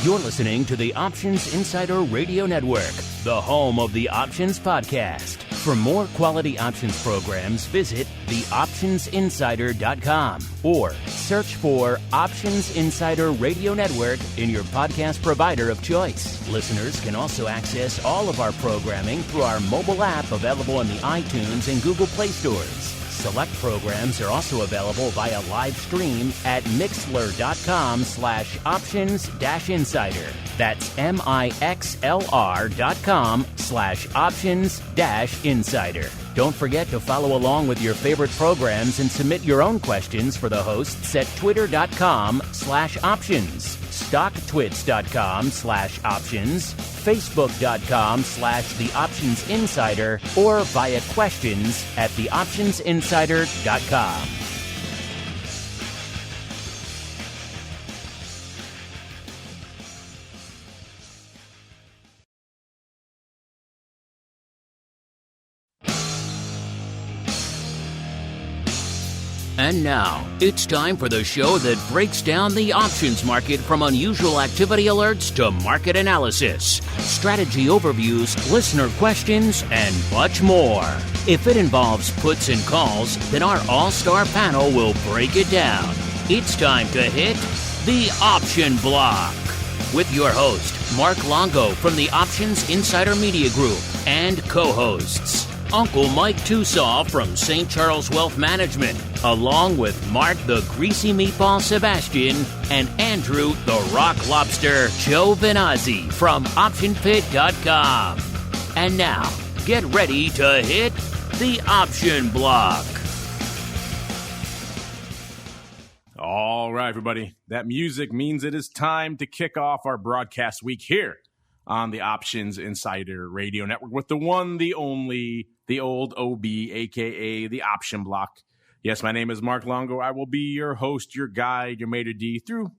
You're listening to the Options Insider Radio Network, the home of the Options Podcast. For more quality options programs, visit theoptionsinsider.com or search for Options Insider Radio Network in your podcast provider of choice. Listeners can also access all of our programming through our mobile app available in the iTunes and Google Play stores. Select programs are also available via live stream at mixlr.com/options-insider. That's mixlr.com/options-insider. Don't forget to follow along with your favorite programs and submit your own questions for the hosts at twitter.com/options, stocktwits.com/options, facebook.com/theoptionsinsider, or via questions at theoptionsinsider.com. And now, it's time for the show that breaks down the options market from unusual activity alerts to market analysis, strategy overviews, listener questions, and much more. If it involves puts and calls, then our all-star panel will break it down. It's time to hit the Option Block with your host, Mark Longo from the Options Insider Media Group, and co-hosts, Uncle Mike TOSAW from St. Charles Wealth Management, along with Mark the Greasy Meatball Sebastian and Andrew the Rock Lobster GIOVINAZZI from OptionPit.com. And now, get ready to hit the Option Block. All right, everybody. That music means it is time to kick off our broadcast week here on the Options Insider Radio Network with the one, the only, the old OB, a.k.a. the Option Block. Yes, my name is Mark Longo. I will be your host, your guide, your maitre d' through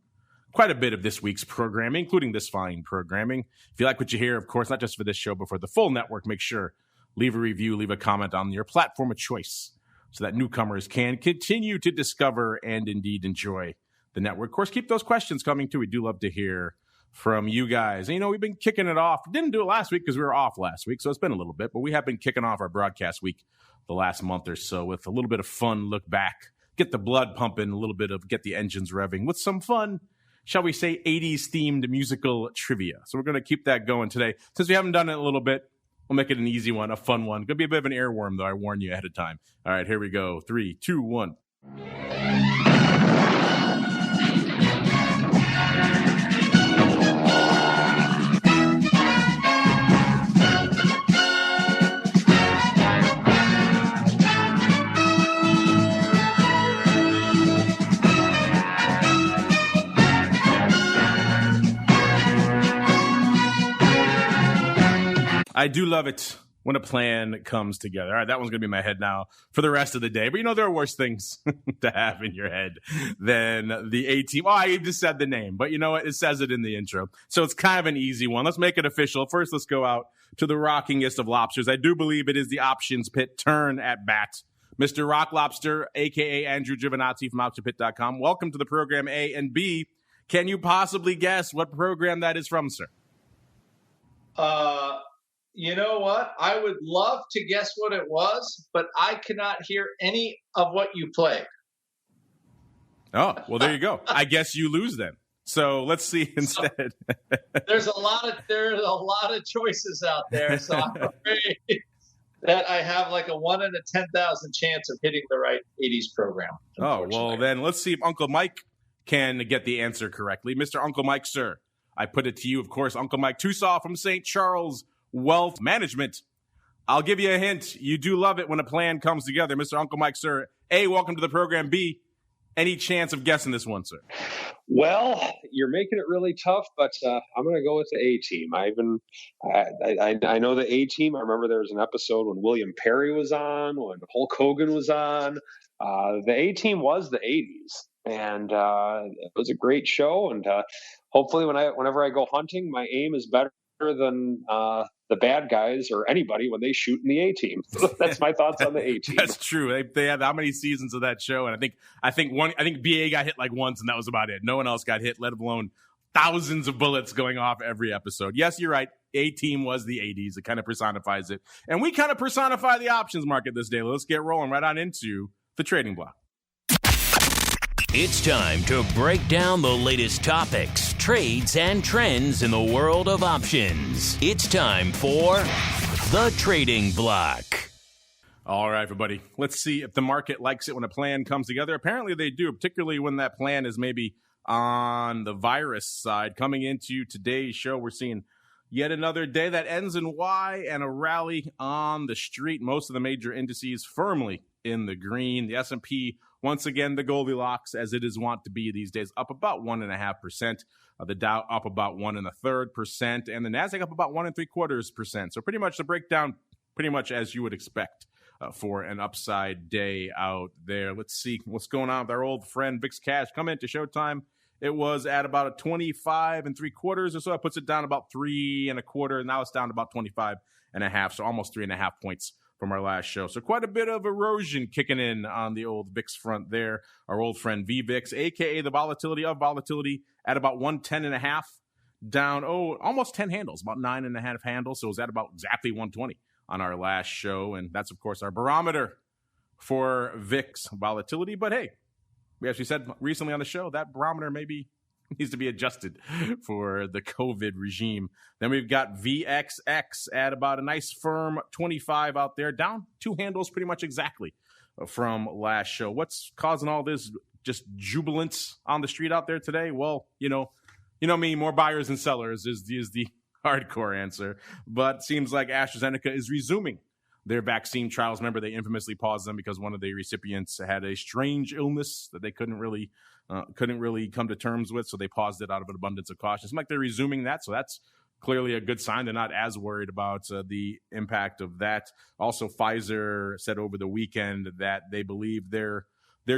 quite a bit of this week's programming, including this fine programming. If you like what you hear, of course, not just for this show, but for the full network, make sure leave a review, leave a comment on your platform of choice so that newcomers can continue to discover and indeed enjoy the network. Of course, keep those questions coming, too. We do love to hear from you guys. And, we've been kicking it off. Didn't do it last week because we were off last week, so it's been a little bit. But we have been kicking off our broadcast week the last month or so with a little bit of fun look back, get the blood pumping, a little bit of get the engines revving with some fun, shall we say, 80s-themed musical trivia. So we're going to keep that going today. Since we haven't done it a little bit, we'll make it an easy one, a fun one. Going to be a bit of an airworm, though. I warn you ahead of time. All right, here we go. 3, 2, 1. I do love it when a plan comes together. All right, that one's going to be in my head now for the rest of the day. But there are worse things to have in your head than the A-team. Oh, I just said the name. But you know what? It says it in the intro. So it's kind of an easy one. Let's make it official. First, let's go out to the rockingest of lobsters. I do believe it is the Options Pit turn at bat. Mr. Rock Lobster, a.k.a. Andrew Giovinazzi from OptionPit.com. Welcome to the program, A and B. Can you possibly guess what program that is from, sir? You know what? I would love to guess what it was, but I cannot hear any of what you played. Oh, well, there you go. I guess you lose then. So let's see instead. There's a lot of choices out there, so I'm afraid that I have like a 1 in 10,000 chance of hitting the right 80s program. Oh, well, then let's see if Uncle Mike can get the answer correctly. Mr. Uncle Mike, sir, I put it to you, of course, Uncle Mike TOSAW from St. Charles Wealth Management. I'll give you a hint. You do love it when a plan comes together. Mr. Uncle Mike, sir. A, welcome to the program. B, any chance of guessing this one, sir? Well, you're making it really tough, but I'm going to go with the A-team. I know the A-team. I remember there was an episode when William Perry was on, when Hulk Hogan was on. The A-team was the 80s, and it was a great show. And hopefully whenever I go hunting, my aim is better than the bad guys or anybody when they shoot in the A-team. That's my thoughts on the A-team. That's true. They had how many seasons of that show? And I think BA got hit like once, and that was about it. No one else got hit, let alone thousands of bullets going off every episode. Yes, you're right. A-Team was the 80s. It kind of personifies it. And we kind of personify the options market this day. Let's get rolling right on into the trading block. It's time to break down the latest topics, trades, and trends in the world of options. It's time for the trading block. All right, everybody. Let's see if the market likes it when a plan comes together. Apparently they do, particularly when that plan is maybe on the virus side. Coming into today's show, we're seeing yet another day that ends in Y and a rally on the street. Most of the major indices firmly in the green. The S&P, once again, the Goldilocks, as it is wont to be these days, up about 1.5%. The Dow up about 1.33%, and the Nasdaq up about 1.75%. So pretty much the breakdown, pretty much as you would expect for an upside day out there. Let's see what's going on with our old friend VIX Cash. Come into Showtime. It was at about a 25 3/4 or so. It puts it down about 3 1/4. Now it's down to about 25.5. So almost 3.5 points from our last show. So quite a bit of erosion kicking in on the old VIX front there. Our old friend VVIX, aka the volatility of volatility, at about 110.5, down almost 10 handles, about 9.5 handles. So it was at about exactly 120 on our last show, and that's of course our barometer for VIX volatility. But hey, we actually said recently on the show that barometer maybe needs to be adjusted for the COVID regime. Then we've got VXX at about a nice firm 25 out there, down 2 handles pretty much exactly from last show. What's causing all this just jubilance on the street out there today? Well, you know me, more buyers than sellers is the hardcore answer. But seems like AstraZeneca is resuming their vaccine trials. Remember, they infamously paused them because one of the recipients had a strange illness that they couldn't really come to terms with, so they paused it out of an abundance of caution. It's like they're resuming that, so that's clearly a good sign. They're not as worried about the impact of that. Also, Pfizer said over the weekend that they believe their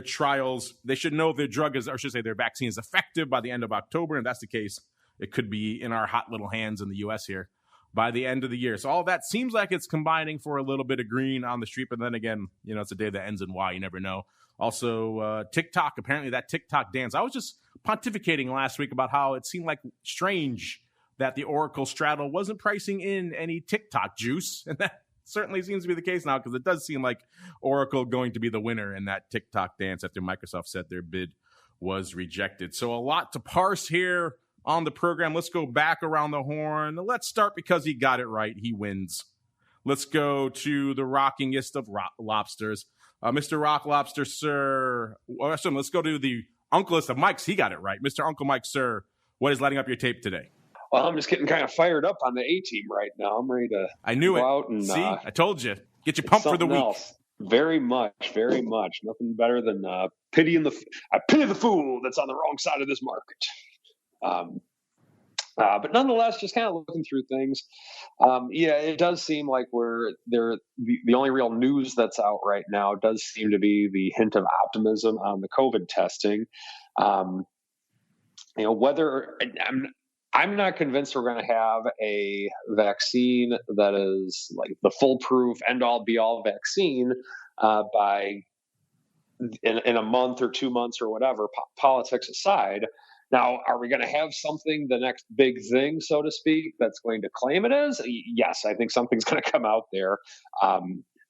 trials, they should know if their drug is, or I should say their vaccine is effective by the end of October, and if that's the case, it could be in our hot little hands in the U.S. here by the end of the year. So all that seems like it's combining for a little bit of green on the street, but then again, it's a day that ends in Y. You never know. Also, TikTok, apparently that TikTok dance. I was just pontificating last week about how it seemed like strange that the Oracle straddle wasn't pricing in any TikTok juice, and that certainly seems to be the case now, because it does seem like Oracle going to be the winner in that TikTok dance after Microsoft said their bid was rejected. So a lot to parse here on the program. Let's go back around the horn. Let's start because he got it right. He wins. Let's go to the rockingest of lobsters. Mr. Rock Lobster, sir. Let's go to the uncleest of Mikes. He got it right. Mr. Uncle Mike, sir. What is lighting up your tape today? Well, I'm just getting kind of fired up on the A-Team right now. I'm ready to go out and see, I told you. Get you pumped for the week. Else. Very much. Nothing better than pity the fool that's on the wrong side of this market. But nonetheless, just kind of looking through things. It does seem like the only real news that's out right now does seem to be the hint of optimism on the COVID testing. Whether I'm not convinced we're going to have a vaccine that is like the foolproof end-all be-all vaccine by in a month or 2 months or whatever, politics aside. Now, are we going to have something, the next big thing, so to speak, that's going to claim it is? Yes, I think something's going to come out there.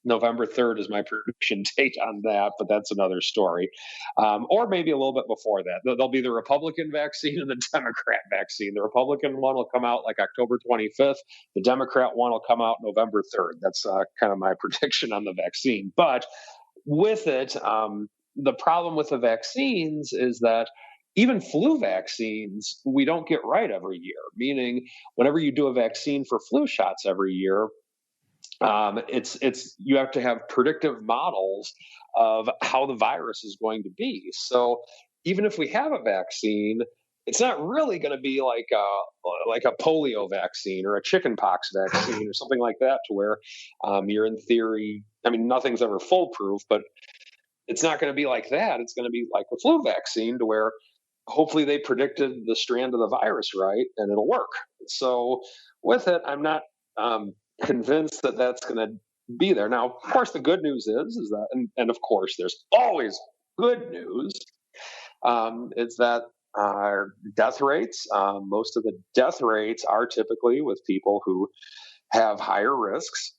November 3rd is my prediction date on that, but that's another story. Or maybe a little bit before that. There'll be the Republican vaccine and the Democrat vaccine. The Republican one will come out like October 25th. The Democrat one will come out November 3rd. That's kind of my prediction on the vaccine. But with it, the problem with the vaccines is that even flu vaccines, we don't get right every year, meaning whenever you do a vaccine for flu shots every year, you have to have predictive models of how the virus is going to be. So even if we have a vaccine, it's not really going to be like a polio vaccine or a chickenpox vaccine or something like that, to where you're in theory, nothing's ever foolproof, but it's not going to be like that. It's going to be like a flu vaccine, to where hopefully they predicted the strand of the virus right and it'll work. So with it, I'm not convinced that that's going to be there. Now, of course, the good news is that, and of course, there's always good news, is that death rates. Most of the death rates are typically with people who have higher risks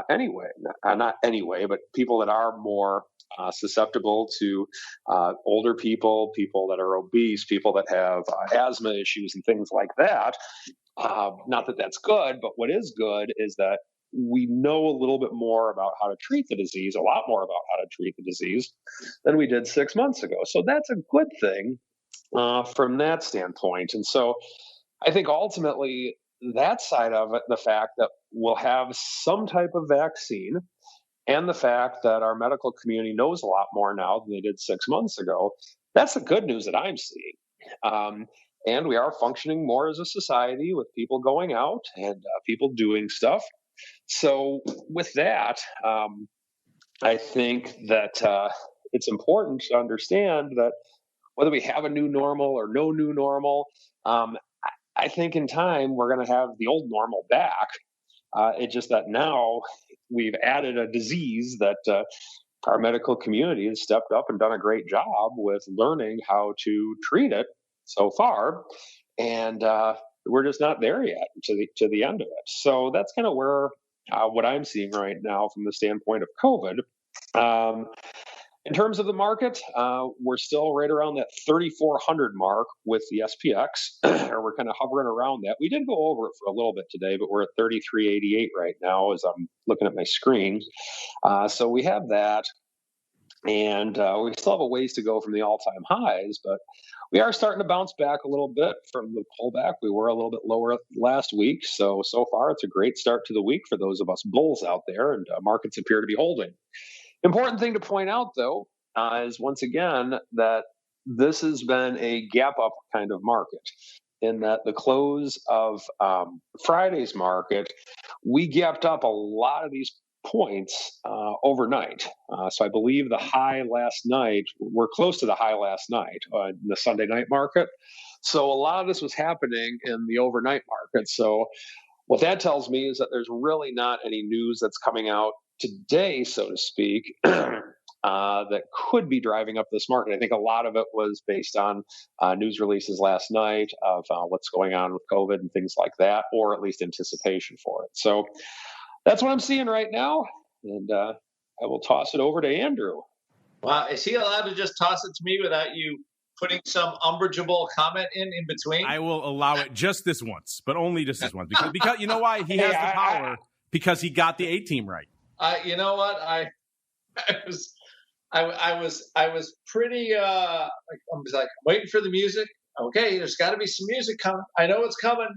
anyway. Not anyway, but people that are more susceptible to older people, people that are obese, people that have asthma issues and things like that. Not that that's good, but what is good is that we know a little bit more about how to treat the disease, a lot more about how to treat the disease than we did 6 months ago. So that's a good thing from that standpoint. And so I think ultimately that side of it, the fact that we'll have some type of vaccine and the fact that our medical community knows a lot more now than they did 6 months ago, that's the good news that I'm seeing. And we are functioning more as a society with people going out and people doing stuff. So with that, I think that it's important to understand that whether we have a new normal or no new normal, I think in time we're going to have the old normal back. It's just that now we've added a disease that our medical community has stepped up and done a great job with learning how to treat it so far. And we're just not there yet to the end of it. So that's kind of where what I'm seeing right now from the standpoint of COVID. In terms of the market, we're still right around that 3,400 mark with the SPX, or we're kind of hovering around that. We did go over it for a little bit today, but we're at 3388 right now as I'm looking at my screen. So we have that. And we still have a ways to go from the all-time highs, but we are starting to bounce back a little bit from the pullback. We were a little bit lower last week. So far, it's a great start to the week for those of us bulls out there, and markets appear to be holding. Important thing to point out, though, is once again that this has been a gap up kind of market, in that the close of Friday's market, we gapped up a lot of these points overnight. So I believe the high last night, we're close to the high last night in the Sunday night market. So a lot of this was happening in the overnight market. So what that tells me is that there's really not any news that's coming out today, so to speak, that could be driving up this market. I think a lot of it was based on news releases last night of what's going on with COVID and things like that, or at least anticipation for it. So that's what I'm seeing right now, and I will toss it over to Andrew. Wow, is he allowed to just toss it to me without you putting some umbrageable comment in between? I will allow it just this once, but only just this once, because you know why? He has the power because he got the A team right. You know what? I was pretty I was like waiting for the music. Okay, there's got to be some music coming. I know it's coming,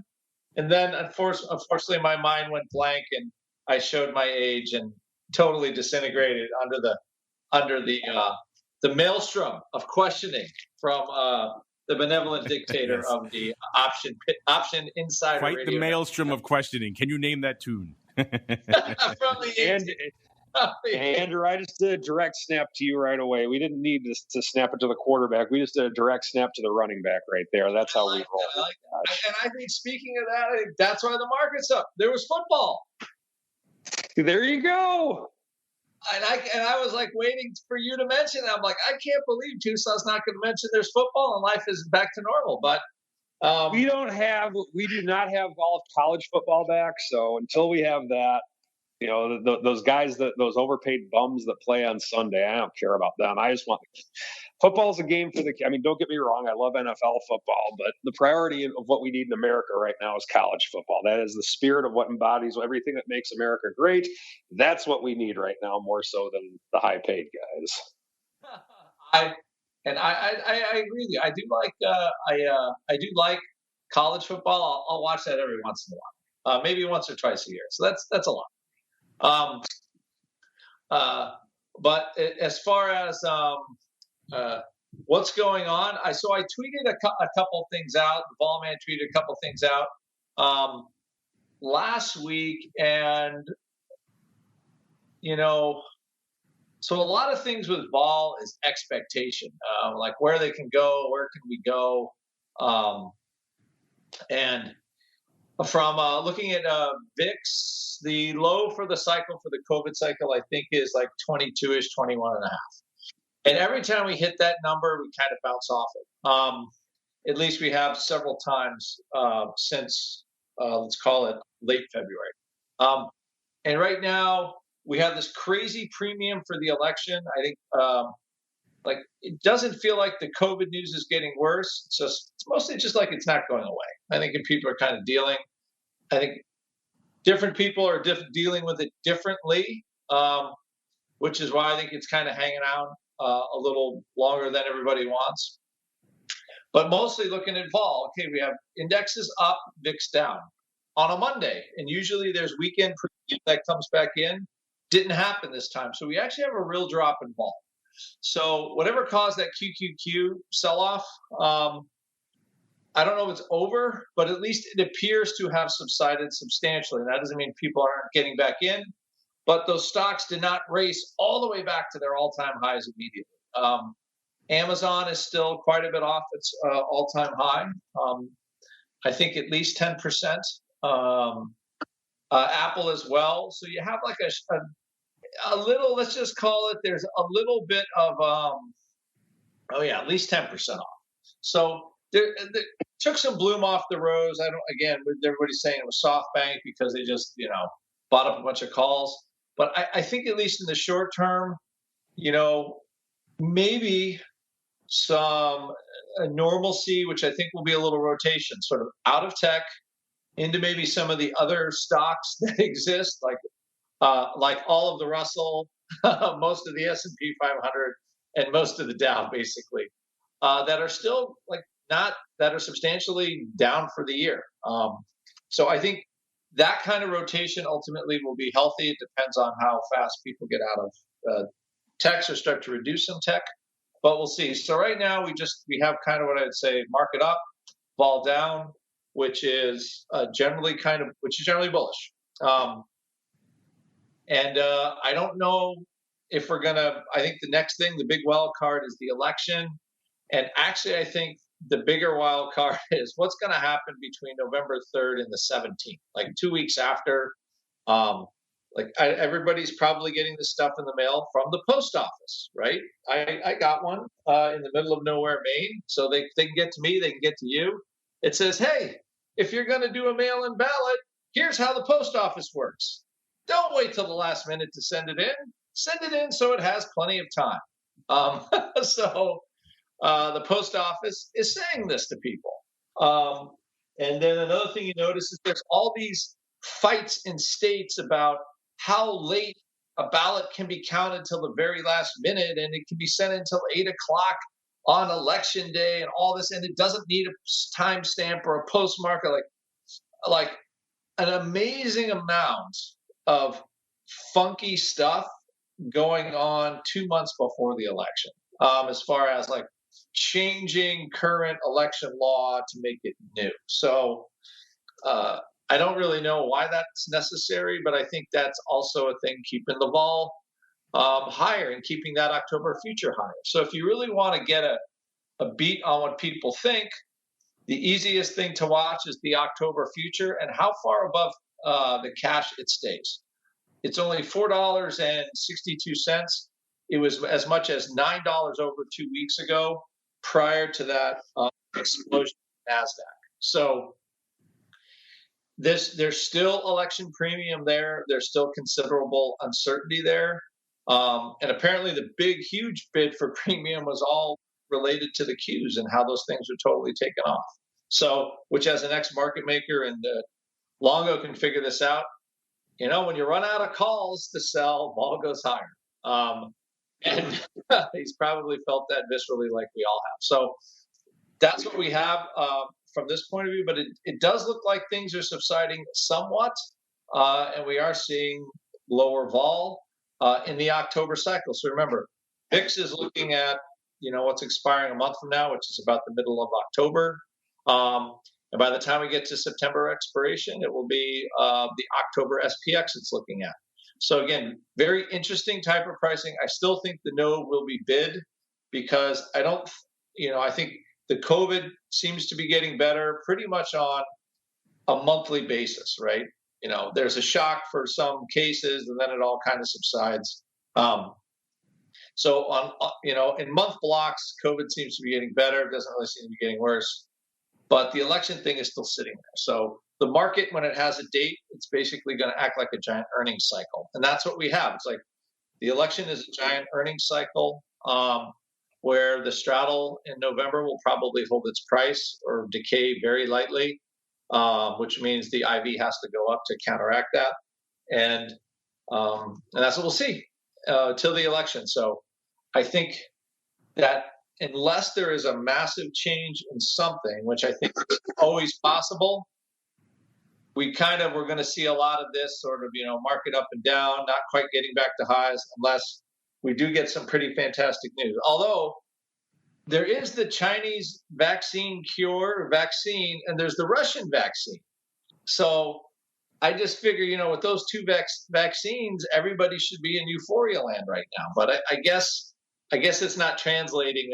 and then unfortunately my mind went blank and I showed my age and totally disintegrated under the maelstrom of questioning from the benevolent dictator of the option insider. Quite radio the maelstrom of questioning. Can you name that tune? From the Andrew, I just did a direct snap to you right away. We didn't need to snap it to the quarterback. We just did a direct snap to the running back right there. That's how we roll. I like that. And I think, speaking of that, I think that's why the market's up. There was football. There you go. And I was like waiting for you to mention that. I'm like, I can't believe Tucson's not going to mention there's football and life is back to normal. But we do not have all of college football back. So until we have that, you know, those guys, those overpaid bums that play on Sunday, I don't care about them. I just want football's a game for I mean, don't get me wrong. I love NFL football, but the priority of what we need in America right now is college football. That is the spirit of what embodies everything that makes America great. That's what we need right now, more so than the high paid guys. I agree with you. I do like college football. I'll watch that every once in a while, maybe once or twice a year. So that's a lot. But as far as what's going on, I tweeted a couple things out. The ball man tweeted a couple things out last week, and so a lot of things with vol is expectation, like where they can go, where can we go, and from looking at VIX, the low for the cycle, for the COVID cycle, I think is like 22-ish, 21.5. And every time we hit that number, we kind of bounce off it. at least we have several times since, let's call it late February. And right now, we have this crazy premium for the election. I think like it doesn't feel like the COVID news is getting worse. It's mostly just like it's not going away. I think people are kind of dealing. I think different people are dealing with it differently, which is why I think it's kind of hanging out a little longer than everybody wants. But mostly looking at vol. Okay, we have indexes up, VIX down on a Monday, and usually there's weekend premium that comes back in. Didn't happen this time, so we actually have a real drop in vol. So whatever caused that QQQ sell-off, I don't know if it's over, but at least it appears to have subsided substantially. And that doesn't mean people aren't getting back in, but those stocks did not race all the way back to their all-time highs immediately. Amazon is still quite a bit off its all-time high. I think at least 10%. Apple as well. So you have like a little, let's just call it, there's a little bit of, at least 10% off. So there took some bloom off the rose. Everybody's saying it was SoftBank because they just, bought up a bunch of calls. But I think at least in the short term, maybe some normalcy, which I think will be a little rotation, sort of out of tech into maybe some of the other stocks that exist, like all of the Russell, most of the S&P 500, and most of the Dow, basically, that are still that are substantially down for the year. So I think that kind of rotation ultimately will be healthy. It depends on how fast people get out of techs or start to reduce some tech, but we'll see. So right now we have kind of what I'd say market up, vol down, which is generally bullish. And I don't know if we're I think the next thing, the big wild card is the election. And actually, I think the bigger wild card is what's going to happen between November 3rd and the 17th, like 2 weeks after. Everybody's probably getting this stuff in the mail from the post office, right? I got one in the middle of nowhere, Maine. So they can get to me, they can get to you. It says, hey, if you're going to do a mail-in ballot, here's how the post office works. Don't wait till the last minute to send it in. Send it in so it has plenty of time. The post office is saying this to people. And then another thing you notice is there's all these fights in states about how late a ballot can be counted till the very last minute, and it can be sent until 8 o'clock on election day and all this, and it doesn't need a timestamp or a postmark, like an amazing amount of funky stuff going on 2 months before the election, as far as like changing current election law to make it new. So I don't really know why that's necessary, but I think that's also a thing keeping the vol higher and keeping that October future higher. So if you really want to get a beat on what people think, the easiest thing to watch is the October future and how far above the cash it stays. It's only $4.62. It was as much as $9 over 2 weeks ago prior to that explosion in NASDAQ. So there's still election premium there. There's still considerable uncertainty there. And apparently the big, huge bid for premium was all related to the Qs and how those things are totally taken off. So, which as an ex-market maker and Longo can figure this out, when you run out of calls to sell, vol goes higher. And he's probably felt that viscerally like we all have. So that's what we have from this point of view, but it does look like things are subsiding somewhat, and we are seeing lower vol in the October cycle. So remember, VIX is looking at what's expiring a month from now, which is about the middle of October. And by the time we get to September expiration, it will be the October SPX it's looking at. So again, very interesting type of pricing. I still think the node will be bid because I think the COVID seems to be getting better pretty much on a monthly basis, right? There's a shock for some cases and then it all kind of subsides. So in month blocks, COVID seems to be getting better. It doesn't really seem to be getting worse. But the election thing is still sitting there. So the market, when it has a date, it's basically going to act like a giant earnings cycle. And that's what we have. It's like the election is a giant earnings cycle where the straddle in November will probably hold its price or decay very lightly, which means the IV has to go up to counteract that. And that's what we'll see till the election. So I think that unless there is a massive change in something, which I think is always possible, we're going to see a lot of this sort of, market up and down, not quite getting back to highs, unless we do get some pretty fantastic news. Although there is the Chinese vaccine, and there's the Russian vaccine. So I just figure, with those two vaccines, everybody should be in euphoria land right now. But I guess it's not translating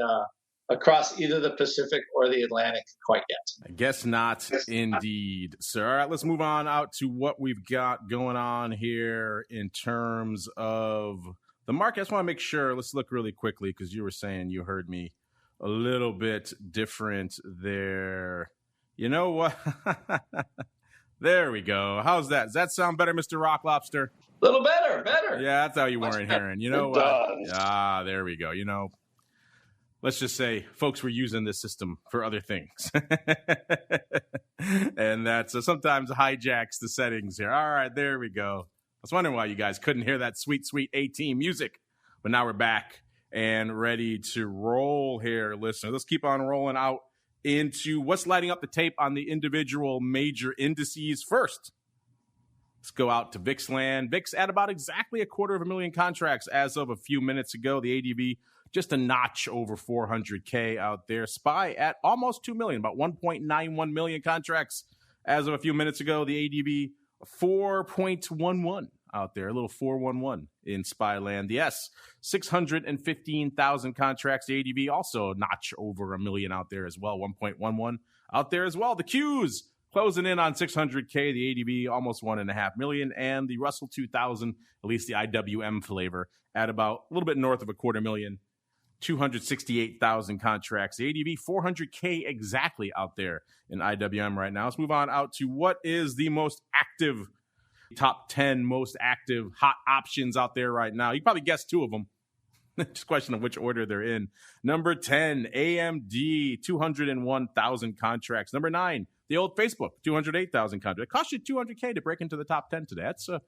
across either the Pacific or the Atlantic quite yet. I guess not, indeed, sir. All right, let's move on out to what we've got going on here in terms of the market. I just want to make sure. Let's look really quickly because you were saying you heard me a little bit different there. You know what? There we go. How's that? Does that sound better, Mr. Rock Lobster? A little better. Yeah, that's how you weren't hearing. You know what? There we go. Let's just say folks were using this system for other things. And that's sometimes hijacks the settings here. All right, there we go. I was wondering why you guys couldn't hear that sweet, sweet A-Team music. But now we're back and ready to roll here, listeners. Let's keep on rolling out into what's lighting up the tape on the individual major indices first. Let's go out to VIX land. VIX at about exactly 250,000 contracts as of a few minutes ago. The ADBE just a notch over 400K out there. SPY at almost 2 million, about 1.91 million contracts as of a few minutes ago. The ADBE 4.11 out there, a little 411 in SPY land. The S 615,000 contracts. The ADBE also a notch over a million out there as well, 1.11 out there as well. The Qs closing in on 600K, the ADBE almost 1.5 million, and the Russell 2000, at least the IWM flavor, at about a little bit north of 250,000, 268,000 contracts. The ADBE 400K exactly out there in IWM right now. Let's move on out to what is the most active, top 10 most active hot options out there right now. You probably guessed two of them. Just a question of which order they're in. Number 10, AMD, 201,000 contracts. Number 9, the old Facebook, 208,000 contracts. It cost you 200K to break into the top 10 today. That's a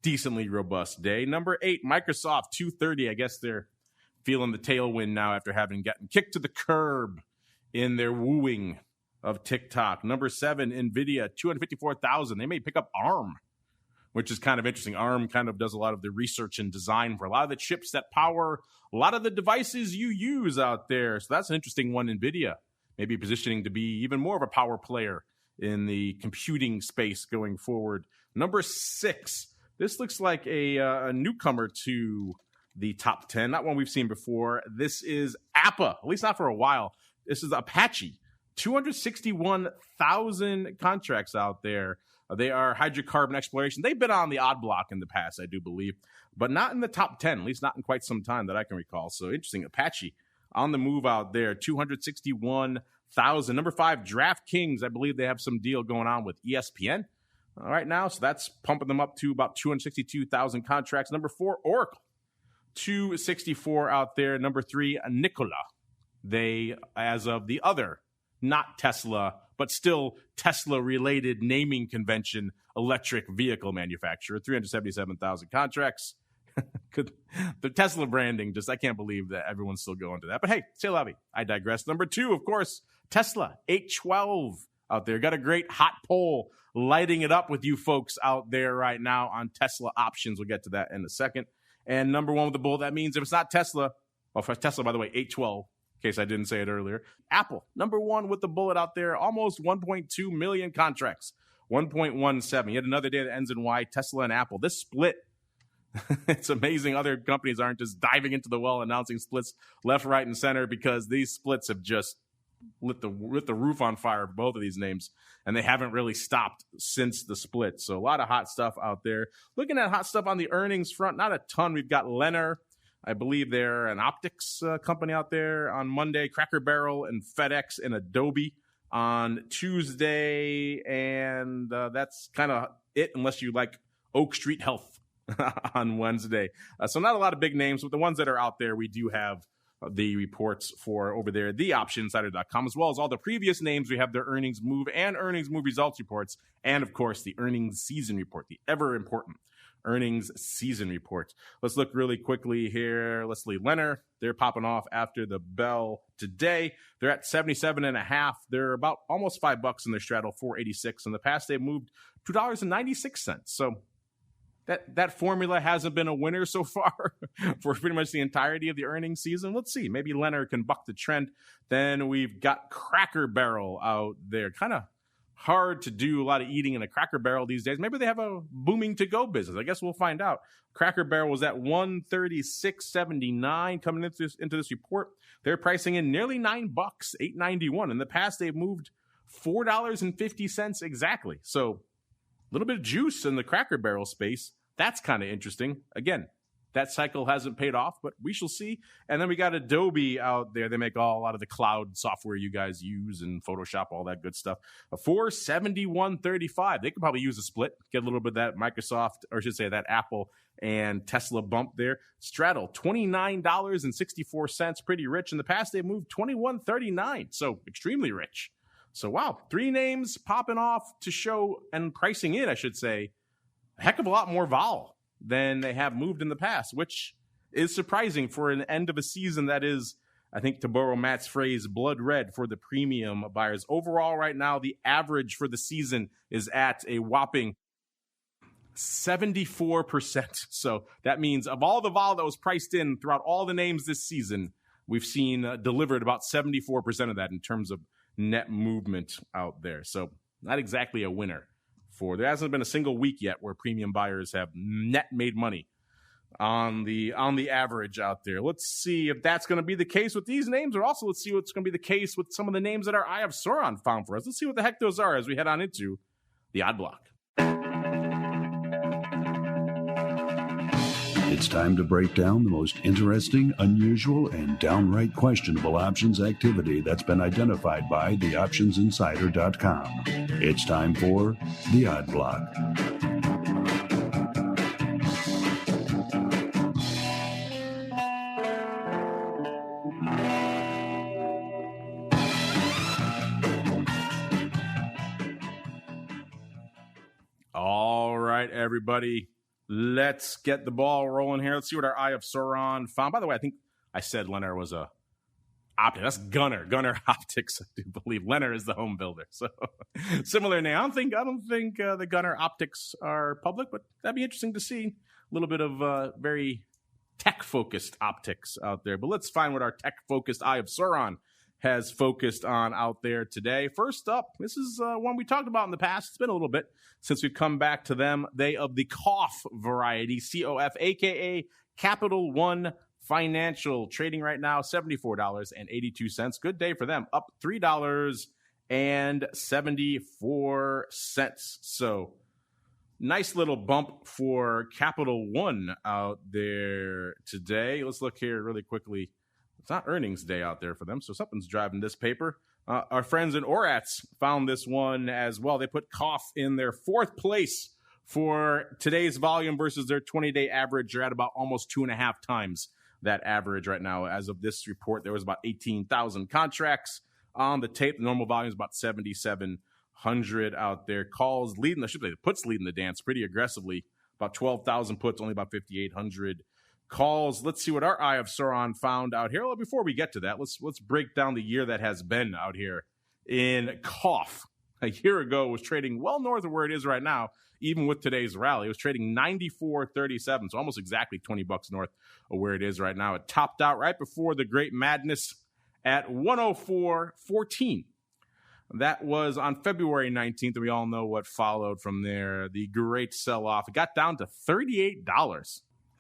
decently robust day. Number 8, Microsoft, 230. I guess they're feeling the tailwind now after having gotten kicked to the curb in their wooing of TikTok. Number 7, NVIDIA, 254,000. They may pick up ARM, which is kind of interesting. ARM kind of does a lot of the research and design for a lot of the chips that power a lot of the devices you use out there. So that's an interesting one. NVIDIA maybe positioning to be even more of a power player in the computing space going forward. Number 6, this looks like a newcomer to the top 10, not one we've seen before. This is APA, at least not for a while. This is Apache, 261,000 contracts out there. They are hydrocarbon exploration. They've been on the odd block in the past, I do believe, but not in the top 10, at least not in quite some time that I can recall. So interesting. Apache on the move out there, 261,000. Number 5, DraftKings. I believe they have some deal going on with ESPN right now. So that's pumping them up to about 262,000 contracts. Number 4, Oracle, 264 out there. Number 3, Nikola. They, as of the other, not Tesla, but still Tesla-related naming convention electric vehicle manufacturer, 377,000 contracts. The Tesla branding, I can't believe that everyone's still going to that. But hey, c'est la vie. I digress. Number 2, of course, Tesla, 812 out there. Got a great hot poll lighting it up with you folks out there right now on Tesla options. We'll get to that in a second. And number 1 with the bull, that means if it's not Tesla, well, for Tesla, by the way, 812, in case I didn't say it earlier. Apple, number 1 with the bullet out there, almost 1.2 million contracts, 1.17. Yet another day that ends in Y, Tesla and Apple. This split, it's amazing other companies aren't just diving into the well, announcing splits left, right, and center, because these splits have just lit the roof on fire for both of these names, and they haven't really stopped since the split. So a lot of hot stuff out there. Looking at hot stuff on the earnings front, not a ton. We've got Lennar. I believe they're an optics company out there on Monday. Cracker Barrel and FedEx and Adobe on Tuesday, and that's kind of it, unless you like Oak Street Health on Wednesday. So not a lot of big names, but the ones that are out there, we do have the reports for over there, theoptioninsider.com, as well as all the previous names. We have their earnings move and earnings move results reports, and of course the earnings season report, the ever important earnings season report. Let's look really quickly here. Leslie Leonard, they're popping off after the bell today. They're at 77.5. They're about almost $5 in their straddle, 486. In the past, they've moved $2.96. So that formula hasn't been a winner so far for pretty much the entirety of the earnings season. Let's see. Maybe Leonard can buck the trend. Then we've got Cracker Barrel out there. Kind of hard to do a lot of eating in a Cracker Barrel these days. Maybe they have a booming to-go business. I guess we'll find out. Cracker Barrel was at $136.79 coming into this report. They're pricing in nearly $9, $8.91. In the past, they've moved $4.50 exactly. So a little bit of juice in the Cracker Barrel space. That's kind of interesting. Again, that cycle hasn't paid off, but we shall see. And then we got Adobe out there. They make a lot of the cloud software you guys use and Photoshop, all that good stuff. $471.35. They could probably use a split, get a little bit of that Microsoft, or I should say that Apple and Tesla bump there. Straddle, $29.64. Pretty rich. In the past, they moved $21.39. So extremely rich. So wow, 3 names popping off to show and pricing in, I should say, a heck of a lot more vol than they have moved in the past, which is surprising for an end of a season that is, I think, to borrow Matt's phrase, blood red for the premium buyers. Overall, right now, the average for the season is at a whopping 74%. So that means of all the vol that was priced in throughout all the names this season, we've seen delivered about 74% of that in terms of net movement out there. So not exactly a winner. There hasn't been a single week yet where premium buyers have net made money on the average out there. Let's see if that's going to be the case with these names, or also let's see what's going to be the case with some of the names that our Eye of Sauron found for us. Let's see what the heck those are as we head on into the odd block. It's time to break down the most interesting, unusual, and downright questionable options activity that's been identified by theoptionsinsider.com. It's time for the Odd Block. All right, everybody. Let's get the ball rolling here. Let's see what our Eye of Sauron found. By the way, I think I said Leonard was a optic. That's Gunner. Gunner Optics, I do believe. Leonard is the home builder. So similar name. I don't think the Gunner Optics are public, but that'd be interesting to see. A little bit of very tech-focused optics out there. But let's find what our tech-focused Eye of Sauron has focused on out there today. First up, this is one we talked about in the past. It's been a little bit since we've come back to them. They of the COF variety, COF, a.k.a. Capital One Financial, trading right now $74.82. Good day for them, up $3.74. So nice little bump for Capital One out there today. Let's look here really quickly. It's not earnings day out there for them, so something's driving this paper. Our friends in Orats found this one as well. They put COF in their 4th place for today's volume versus their 20-day average. They're at about almost 2.5 times that average right now. As of this report, there was about 18,000 contracts on the tape. The normal volume is about 7,700 out there. Calls leading, I should say, the puts leading the dance pretty aggressively. About 12,000 puts, only about 5,800 calls. Let's see what our Eye of Sauron found out here. Well, before we get to that, let's break down the year that has been out here in COF. A year ago, it was trading well north of where it is right now, even with today's rally. It was trading 94.37, so almost exactly $20 north of where it is right now. It topped out right before the Great Madness at 104.14. That was on February 19th, and we all know what followed from there. The great sell-off. It got down to $38. I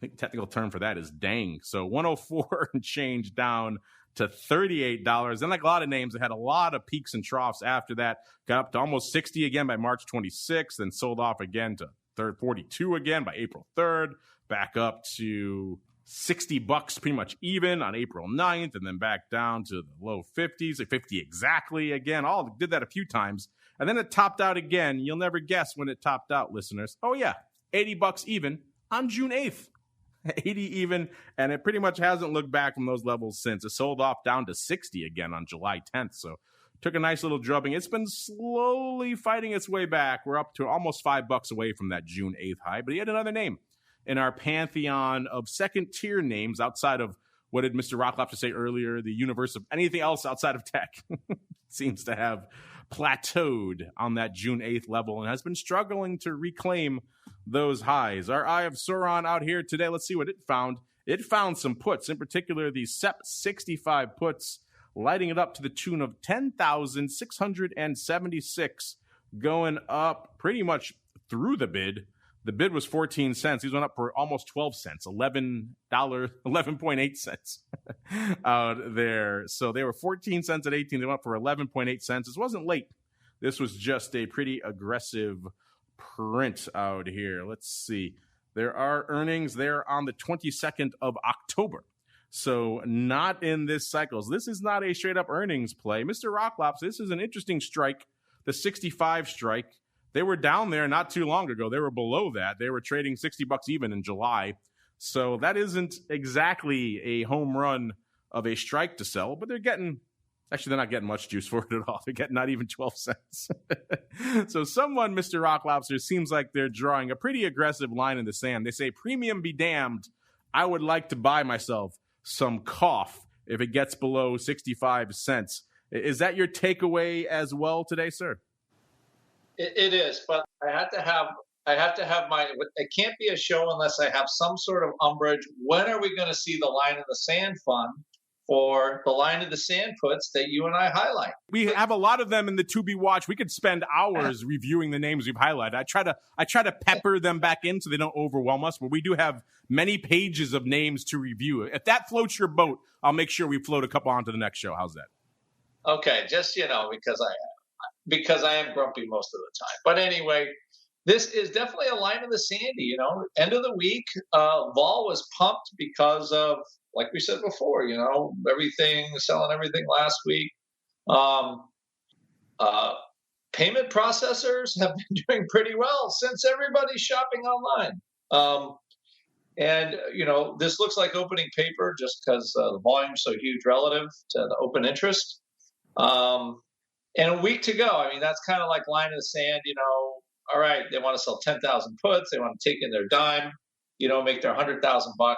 think the technical term for that is dang. So 104 and change down to $38. Then, like a lot of names, it had a lot of peaks and troughs after that. Got up to almost 60 again by March 26th, then sold off again to 42 again by April 3rd. Back up to $60 pretty much even on April 9th, and then back down to the low 50s, like 50 exactly again. All did that a few times. And then it topped out again. You'll never guess when it topped out, listeners. Oh, yeah, $80 even on June 8th. 80 even, and it pretty much hasn't looked back from those levels since. It sold off down to 60 again on July 10th, so took a nice little drubbing. It's been slowly fighting its way back. We're up to almost $5 away from that June 8th high, but he had another name in our pantheon of second-tier names outside of, what did Mr. Rocklofter say earlier, the universe of anything else outside of tech seems to have plateaued on that June 8th level and has been struggling to reclaim those highs. Our Eye of Sauron out here today, let's see what it found. It found some puts, in particular the SEP 65 puts, lighting it up to the tune of 10,676, going up pretty much through the bid. The bid was 14 cents. These went up for almost 12 cents, $11.8 cents out there. So they were 14 cents at 18. They went up for 11.8 cents. This wasn't late. This was just a pretty aggressive print out here. Let's see. There are earnings there on the 22nd of October. So not in this cycle. So this is not a straight up earnings play. Mr. Rocklops, this is an interesting strike, the 65 strike. They were down there not too long ago. They were below that. They were trading $60 even in July. So that isn't exactly a home run of a strike to sell, but they're not getting much juice for it at all. They're getting not even 12 cents. So someone, Mr. Rock Lobster, seems like they're drawing a pretty aggressive line in the sand. They say, premium be damned. I would like to buy myself some cough if it gets below 65 cents. Is that your takeaway as well today, sir? It is, but I have to have my. It can't be a show unless I have some sort of umbrage. When are we going to see the line in the sand fund for the line of the sand puts that you and I highlight? We have a lot of them in the to be watched. We could spend hours reviewing the names we've highlighted. I try to pepper them back in so they don't overwhelm us, but we do have many pages of names to review. If that floats your boat, I'll make sure we float a couple onto the next show. How's that? Okay, just because I am grumpy most of the time. But anyway, this is definitely a line in the sandy. End of the week, vol was pumped because of, like we said before, selling everything last week. Payment processors have been doing pretty well since everybody's shopping online. This looks like opening paper just because the volume's so huge relative to the open interest. And a week to go. I mean, that's kind of like line in the sand, all right, they want to sell 10,000 puts. They want to take in their dime, make their $100,000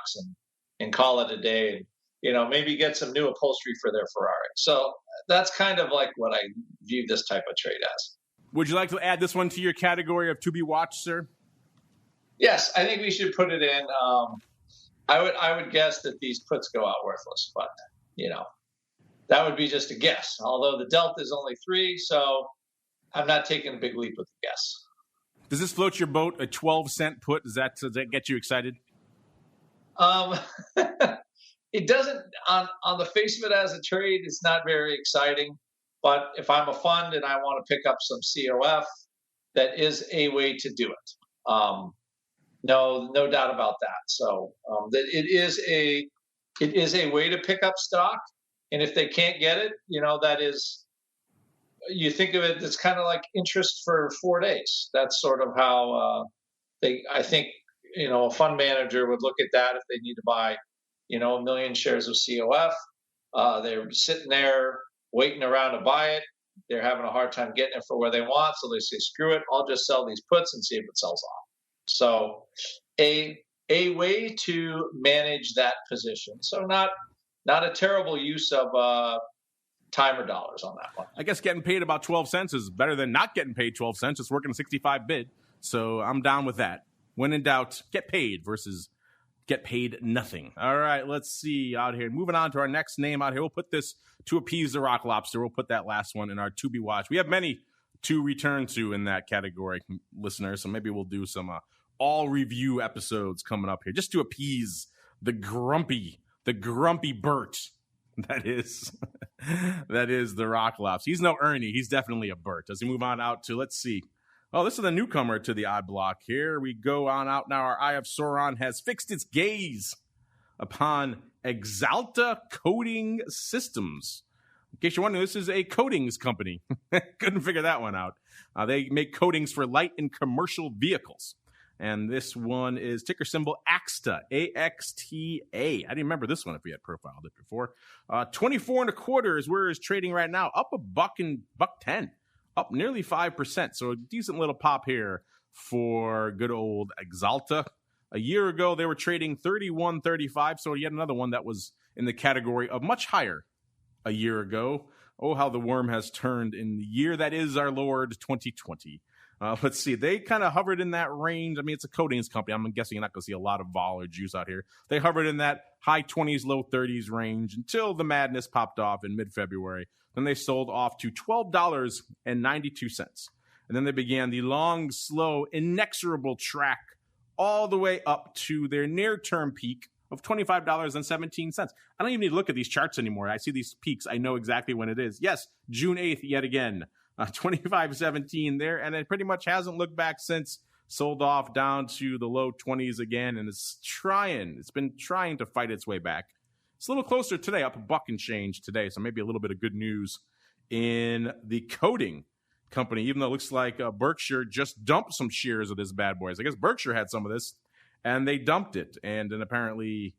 and call it a day and, maybe get some new upholstery for their Ferrari. So that's kind of like what I view this type of trade as. Would you like to add this one to your category of to be watched, sir? Yes, I think we should put it in. I would guess that these puts go out worthless, but, that would be just a guess, although the delta is only 3, so I'm not taking a big leap with the guess. Does this float your boat, a 12-cent put? Does that get you excited? It doesn't, on the face of it as a trade, it's not very exciting. But if I'm a fund and I want to pick up some COF, that is a way to do it. No doubt about that. So it is a way to pick up stock. And if they can't get it, that is, you think of it, it's kind of like interest for 4 days. That's sort of how I think, a fund manager would look at that if they need to buy, 1 million shares of COF. They're sitting there waiting around to buy it. They're having a hard time getting it for where they want. So they say, screw it, I'll just sell these puts and see if it sells off. So a way to manage that position. So not a terrible use of time or dollars on that one. I guess getting paid about 12 cents is better than not getting paid 12 cents. It's working a 65 bid. So I'm down with that. When in doubt, get paid versus get paid nothing. All right, let's see out here. Moving on to our next name out here. We'll put this to appease the Rock Lobster. We'll put that last one in our to be watched. We have many to return to in that category, listeners. So maybe we'll do some all review episodes coming up here just to appease the grumpy Bert. That is the Rock Lobster. He's no Ernie. He's definitely a Bert. As we move on out to, let's see. Oh, this is a newcomer to the odd block here. We go on out now. Our Eye of Sauron has fixed its gaze upon Axalta Coating Systems. In case you're wondering, this is a coatings company. Couldn't figure that one out. They make coatings for light and commercial vehicles. And this one is ticker symbol AXTA, A-X-T-A. I didn't remember this one if we had profiled it before. 24.25 is where it's trading right now, up $1.10, up nearly 5%. So a decent little pop here for good old Axalta. A year ago, they were trading 31.35, so yet another one that was in the category of much higher a year ago. Oh, how the worm has turned in the year that is our Lord 2020. Let's see. They kind of hovered in that range. I mean, it's a coatings company. I'm guessing you're not going to see a lot of vol or juice out here. They hovered in that high 20s, low 30s range until the madness popped off in mid-February. Then they sold off to $12.92. And then they began the long, slow, inexorable track all the way up to their near-term peak of $25.17. I don't even need to look at these charts anymore. I see these peaks. I know exactly when it is. Yes, June 8th yet again. 25.17 there, and it pretty much hasn't looked back since. Sold off down to the low 20s again, and it's been trying to fight its way back. It's a little closer today, up $1 and change today, so maybe a little bit of good news in the coating company, even though it looks like Berkshire just dumped some shares of this bad boy. I guess Berkshire had some of this, and they dumped it, and then apparently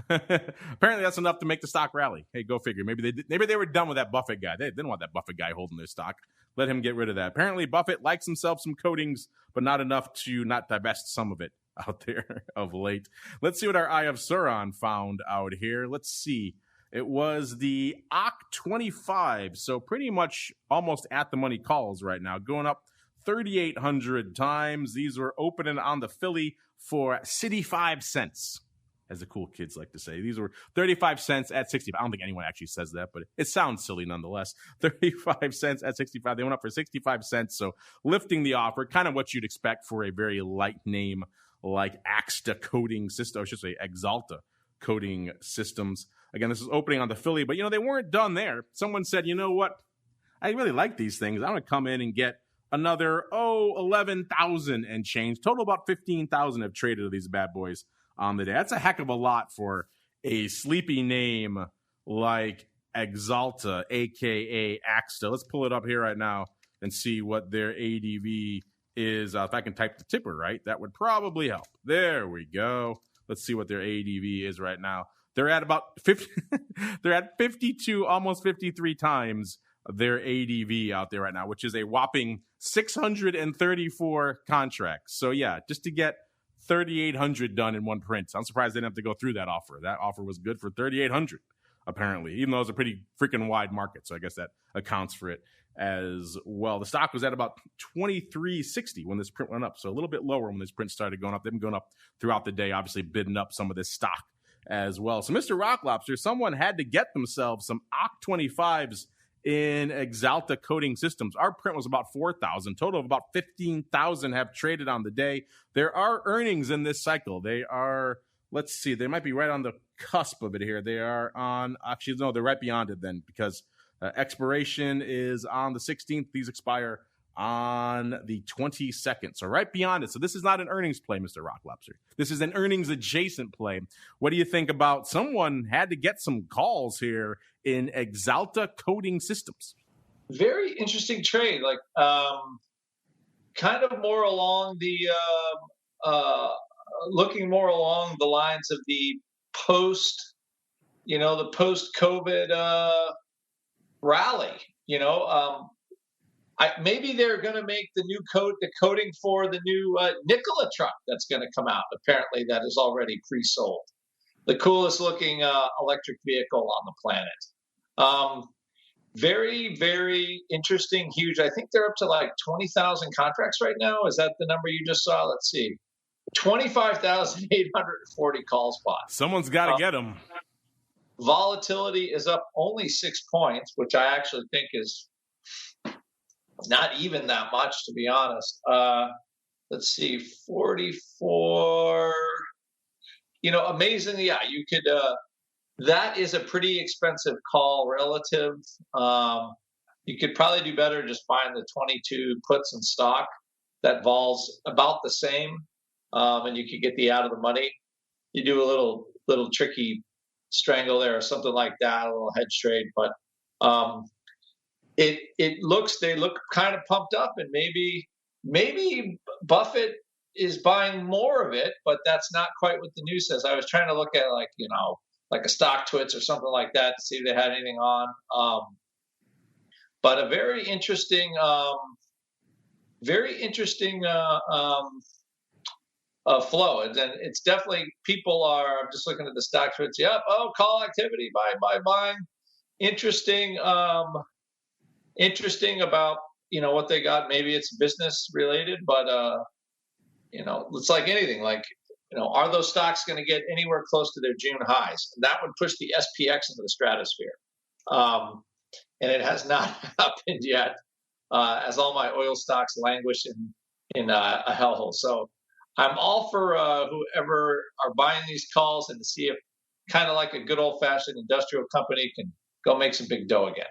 that's enough to make the stock rally. Hey, go figure. Maybe they were done with that Buffett guy. They didn't want that Buffett guy holding their stock. Let him get rid of that. Apparently, Buffett likes himself some coatings, but not enough to not divest some of it out there of late. Let's see what our Eye of Sauron found out here. Let's see. It was the OC25, so pretty much almost at the money calls right now, going up 3,800 times. These were opening on the Philly for 65 cents. As the cool kids like to say. These were 35 cents at 65. I don't think anyone actually says that, but it sounds silly nonetheless. 35 cents at 65. They went up for 65 cents, so lifting the offer, kind of what you'd expect for a very light name like AXTA Coating System, I should say Axalta Coating Systems. Again, this is opening on the Philly, but, they weren't done there. Someone said, you know what? I really like these things. I'm going to come in and get another, 11,000 and change. Total about 15,000 have traded of these bad boys on the day. That's a heck of a lot for a sleepy name like Axalta, aka AXTA. Let's pull it up here right now and see what their ADV is. If I can type the tipper right, that would probably help. There we go. Let's see what their ADV is right now. They're at about 50. They're at 52, almost 53 times their ADV out there right now, which is a whopping 634 contracts. So yeah, just to get 3,800 done in one print. I'm surprised they didn't have to go through that offer. That offer was good for 3,800, apparently, even though it's a pretty freaking wide market. So I guess that accounts for it as well. The stock was at about 23.60 when this print went up. So a little bit lower when this print started going up. They've been going up throughout the day, obviously bidding up some of this stock as well. So Mr. Rock Lobster, someone had to get themselves some OC25s in Axalta Coating Systems. Our print was about 4,000. Total of about 15,000 have traded on the day. There are earnings in this cycle. They are, let's see, they might be right on the cusp of it here. They are on, actually, no, they're right beyond it then, because expiration is on the 16th. These expire on the 22nd. So right beyond it. So this is not an earnings play, Mr. Rock Lobster. This is an earnings adjacent play. What do you think about someone had to get some calls here in Axalta Coating Systems? Very interesting trade. Like, kind of more along the, looking more along the lines of the post-COVID rally, maybe they're going to make the coating for the new Nikola truck that's going to come out. Apparently, that is already pre-sold. The coolest looking electric vehicle on the planet. Very, very interesting, huge. I think they're up to like 20,000 contracts right now. Is that the number you just saw? Let's see. 25,840 call spots. Someone's got to get them. Volatility is up only 6 points, which I actually think is not even that much, to be honest. Let's see, 44. Amazingly, yeah, you could. That is a pretty expensive call relative. You could probably do better just buying the 22 puts in stock. That vol's about the same, and you could get the out of the money. You do a little little tricky strangle there or something like that, a little hedge trade. But they look kind of pumped up, and maybe Buffett is buying more of it, but that's not quite what the news says. I was trying to look at like a stock twits or something like that to see if they had anything on. But a very interesting flow. And then it's definitely I'm just looking at the stock twits. Yep. Oh, call activity, buying. Interesting about, what they got. Maybe it's business related, but, it's like anything, are those stocks going to get anywhere close to their June highs? And that would push the SPX into the stratosphere. And it has not happened yet, as all my oil stocks languish in a hellhole. So I'm all for whoever are buying these calls, and to see if, kind of like a good old fashioned industrial company, can go make some big dough again.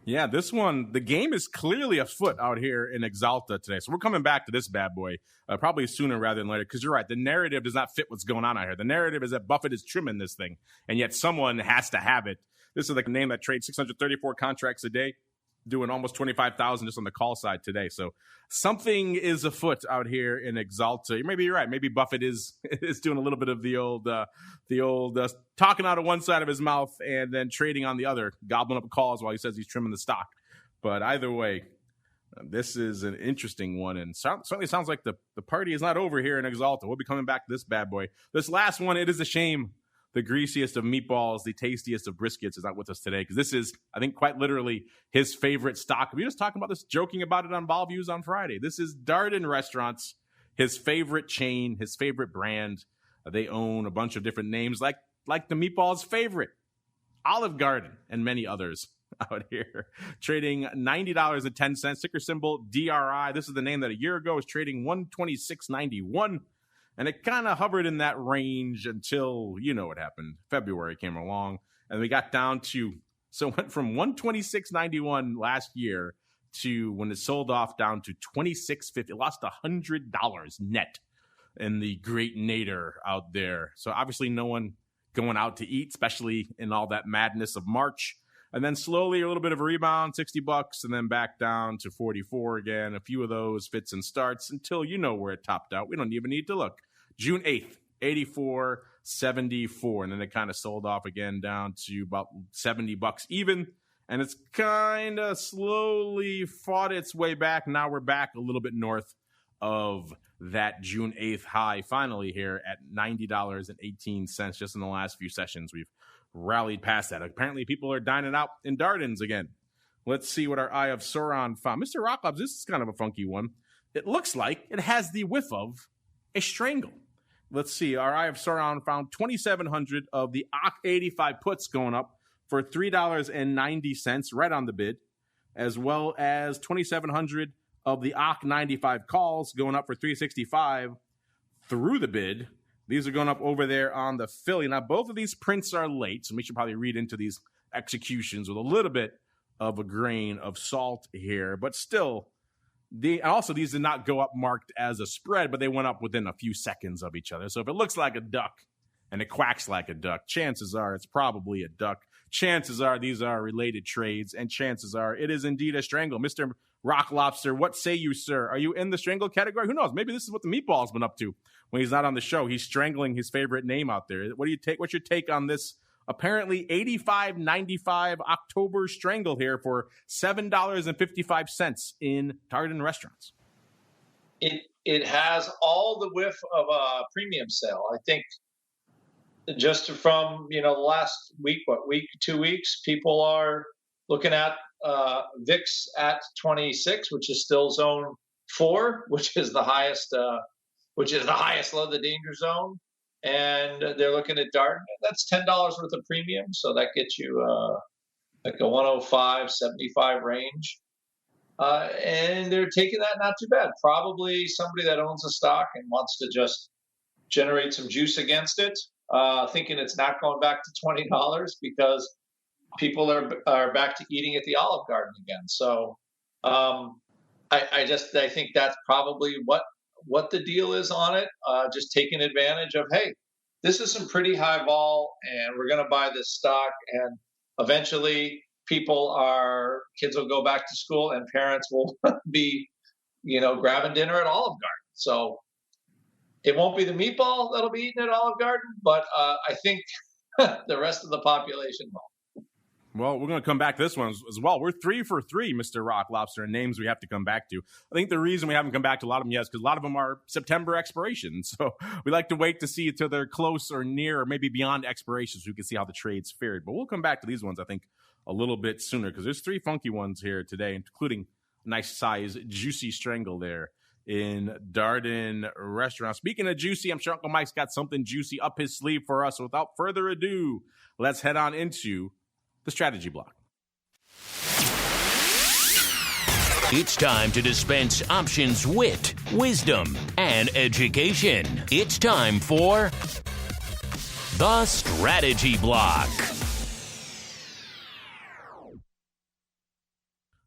Yeah, this one, the game is clearly afoot out here in Axalta today. So we're coming back to this bad boy probably sooner rather than later, because you're right. The narrative does not fit what's going on out here. The narrative is that Buffett is trimming this thing, and yet someone has to have it. This is like a name that trades 634 contracts a day, doing almost 25,000 just on the call side today. So something is afoot out here in Axalta. Maybe you're right. Maybe Buffett is doing a little bit of the old talking out of one side of his mouth and then trading on the other, gobbling up calls while he says he's trimming the stock. But either way, this is an interesting one, and certainly sounds like the party is not over here in Axalta. We'll be coming back to this bad boy. This last one, it is a shame. The greasiest of meatballs, the tastiest of briskets is not with us today, because this is, I think, quite literally his favorite stock. We were just talking about this, joking about it on Vol Views on Friday. This is Darden Restaurants, his favorite chain, his favorite brand. They own a bunch of different names, like the meatballs' favorite, Olive Garden, and many others out here. Trading $90.10, ticker symbol DRI. This is the name that a year ago was trading $126.91. And it kind of hovered in that range until, what happened. February came along, and we got down to, so it went from $126.91 last year to, when it sold off, down to $26.50. It lost $100 net in the great nadir out there. So obviously no one going out to eat, especially in all that madness of March. And then slowly a little bit of a rebound, $60, and then back down to 44 again. A few of those fits and starts until where it topped out. We don't even need to look. June 8th, 84.74. And then it kind of sold off again down to about $70 even. And it's kind of slowly fought its way back. Now we're back a little bit north of that June 8th high finally here at $90.18 just in the last few sessions. We've rallied past that. Apparently people are dining out in Darden's again. Let's see what our Eye of Sauron found. Mr. Rocklobs, this is kind of a funky one. It looks like it has the whiff of a strangle. Let's see. Our Eye of Sauron found 2,700 of the AX85 puts going up for $3.90 right on the bid, as well as 2,700 of the AX95 calls going up for $3.65 through the bid. These are going up over there on the Philly. Now, both of these prints are late, so we should probably read into these executions with a little bit of a grain of salt here. But still, these did not go up marked as a spread, but they went up within a few seconds of each other. So if it looks like a duck and it quacks like a duck, chances are it's probably a duck. Chances are these are related trades, and chances are it is indeed a strangle. Mr. Rock Lobster, what say you, sir? Are you in the strangle category? Who knows? Maybe this is what the meatball's been up to when he's not on the show. He's strangling his favorite name out there. What do you take? What's your take on this apparently $85.95 October strangle here for $7.55 in Darden Restaurants? It has all the whiff of a premium sale. I think just from the last week, 2 weeks, people are looking at VIX at 26, which is still zone 4, which is the highest low, the danger zone. And they're looking at Darden. That's $10 worth of premium, so that gets you like a 105.75 range. And they're taking that not too bad. Probably somebody that owns a stock and wants to just generate some juice against it, thinking it's not going back to $20 because people are back to eating at the Olive Garden again. So I think that's probably what the deal is on it. Just taking advantage of, hey, this is some pretty high vol, and we're going to buy this stock. And eventually, kids will go back to school, and parents will be, grabbing dinner at Olive Garden. So it won't be the meatball that'll be eaten at Olive Garden, but I think the rest of the population will. Well, we're going to come back to this one as well. We're 3 for 3, Mr. Rock Lobster, and names we have to come back to. I think the reason we haven't come back to a lot of them yet is because a lot of them are September expirations. So we like to wait to see until they're close or near or maybe beyond expiration so we can see how the trade's fared. But we'll come back to these ones, I think, a little bit sooner because there's 3 funky ones here today, including a nice size juicy strangle there in Darden Restaurant. Speaking of juicy, I'm sure Uncle Mike's got something juicy up his sleeve for us. So without further ado, let's head on into the strategy block. It's time to dispense options, wit, wisdom, and education. It's time for the strategy block.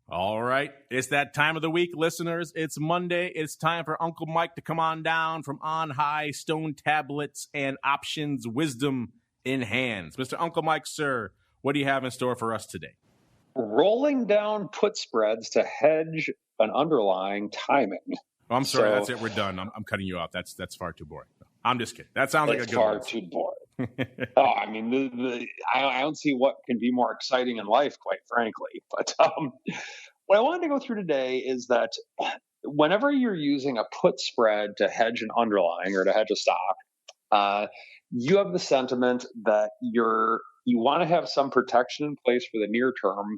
All right, it's that time of the week, listeners. It's Monday. It's time for Uncle Mike to come on down from on high, stone tablets and options wisdom in hands. Mr. Uncle Mike, sir, what do you have in store for us today? Rolling down put spreads to hedge an underlying timing. Oh, I'm sorry, that's it. We're done. I'm cutting you off. That's far too boring. I'm just kidding. That sounds like a good one. Far too boring. I mean, I don't see what can be more exciting in life, quite frankly. But what I wanted to go through today is that whenever you're using a put spread to hedge an underlying or to hedge a stock, you have the sentiment that you want to have some protection in place for the near term,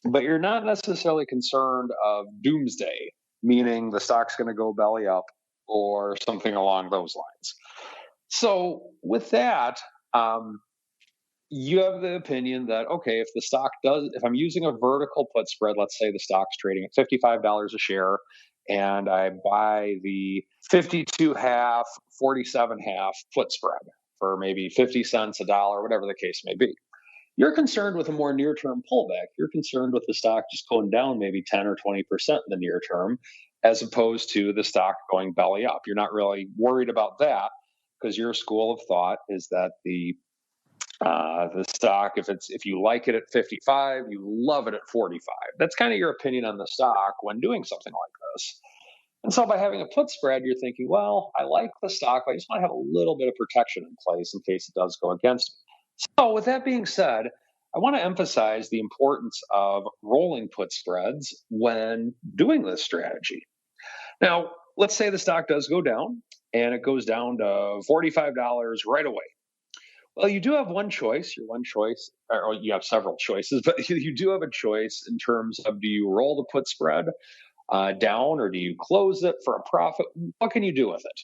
but you're not necessarily concerned of doomsday, meaning the stock's going to go belly up or something along those lines. So with that, you have the opinion that, okay, if I'm using a vertical put spread, let's say the stock's trading at $55 a share, and I buy the 52.5, 47.5 put spread for maybe 50 cents, $1, whatever the case may be. You're concerned with a more near-term pullback. You're concerned with the stock just going down maybe 10 or 20% in the near term, as opposed to the stock going belly up. You're not really worried about that because your school of thought is that the stock, if you like it at 55, you love it at 45. That's kind of your opinion on the stock when doing something like this. And so by having a put spread, you're thinking, well, I like the stock, but I just want to have a little bit of protection in place in case it does go against me. So with that being said, I want to emphasize the importance of rolling put spreads when doing this strategy. Now, let's say the stock does go down and it goes down to $45 right away. Well, you do have one choice. Or you have several choices, but you do have a choice in terms of, do you roll the put spread down or do you close it for a profit? What can you do with it?